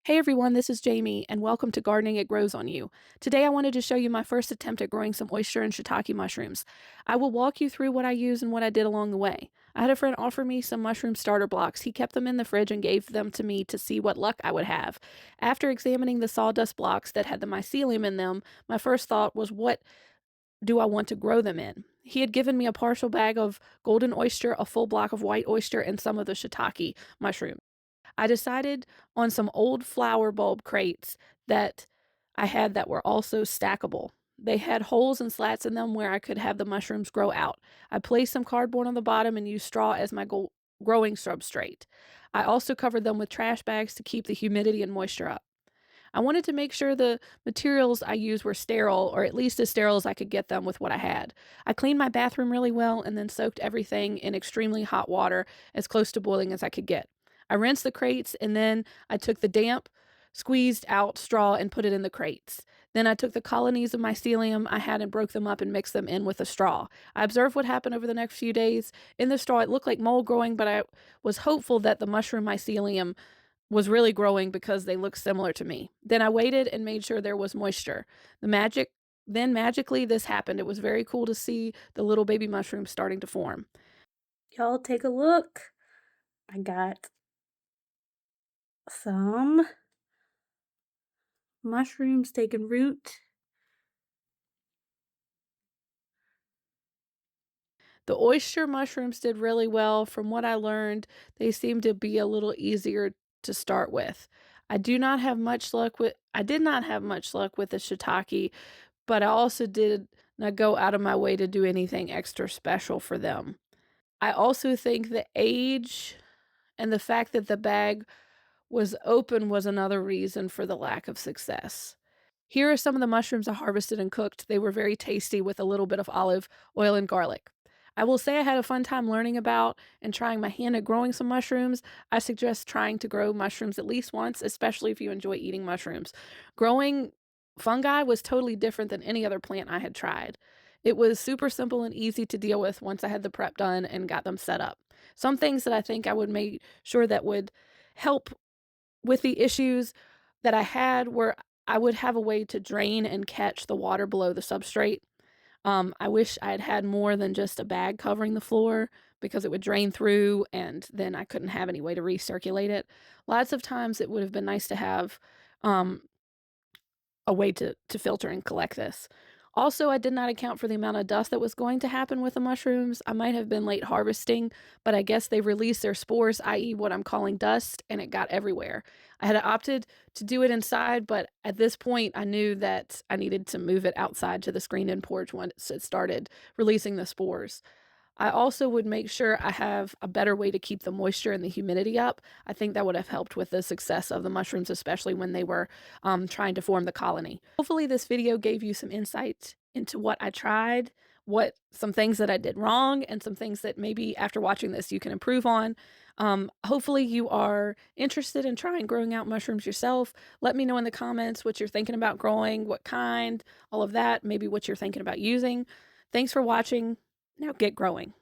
Hey everyone, this is Jamie, and welcome to Gardening It Grows on You. Today I wanted to show you my first attempt at growing some oyster and shiitake mushrooms. I will walk you through what I use and what I did along the way. I had a friend offer me some mushroom starter blocks. He kept them in the fridge and gave them to me to see what luck I would have. After examining the sawdust blocks that had the mycelium in them, my first thought was, what do I want to grow them in? He had given me a partial bag of golden oyster, a full block of white oyster, and some of the shiitake mushroom. I decided on some old flower bulb crates that I had that were also stackable. They had holes and slats in them where I could have the mushrooms grow out. I placed some cardboard on the bottom and used straw as my growing substrate. I also covered them with trash bags to keep the humidity and moisture up. I wanted to make sure the materials I used were sterile, or at least as sterile as I could get them with what I had. I cleaned my bathroom really well and then soaked everything in extremely hot water, as close to boiling as I could get. I rinsed the crates and then I took the damp, squeezed out straw and put it in the crates. Then I took the colonies of mycelium I had and broke them up and mixed them in with the straw. I observed what happened over the next few days. In the straw, it looked like mold growing, but I was hopeful that the mushroom mycelium was really growing because they looked similar to me. Then I waited and made sure there was moisture. Then magically this happened. It was very cool to see the little baby mushrooms starting to form. Y'all take a look. I got some mushrooms taking root. The oyster mushrooms did really well. From what I learned, they seem to be a little easier to start with. I did not have much luck with the shiitake, but I also did not go out of my way to do anything extra special for them. I also think the age and the fact that the bag was open was another reason for the lack of success. Here are some of the mushrooms I harvested and cooked. They were very tasty with a little bit of olive oil and garlic. I will say I had a fun time learning about and trying my hand at growing some mushrooms. I suggest trying to grow mushrooms at least once, especially if you enjoy eating mushrooms. Growing fungi was totally different than any other plant I had tried. It was super simple and easy to deal with once I had the prep done and got them set up. Some things that I think I would make sure that would help with the issues that I had were I would have a way to drain and catch the water below the substrate. I wish I had had more than just a bag covering the floor because it would drain through and then I couldn't have any way to recirculate it. Lots of times it would have been nice to have um, a way to filter and collect this. Also, I did not account for the amount of dust that was going to happen with the mushrooms. I might have been late harvesting, but I guess they released their spores, i.e., what I'm calling dust, and it got everywhere. I had opted to do it inside, but at this point, I knew that I needed to move it outside to the screened-in porch once it started releasing the spores. I also would make sure I have a better way to keep the moisture and the humidity up. I think that would have helped with the success of the mushrooms, especially when they were trying to form the colony. Hopefully, this video gave you some insight into what I tried, what some things that I did wrong, and some things that maybe after watching this you can improve on. Hopefully, you are interested in trying growing out mushrooms yourself. Let me know in the comments what you're thinking about growing, what kind, all of that, maybe what you're thinking about using. Thanks for watching. Now get growing.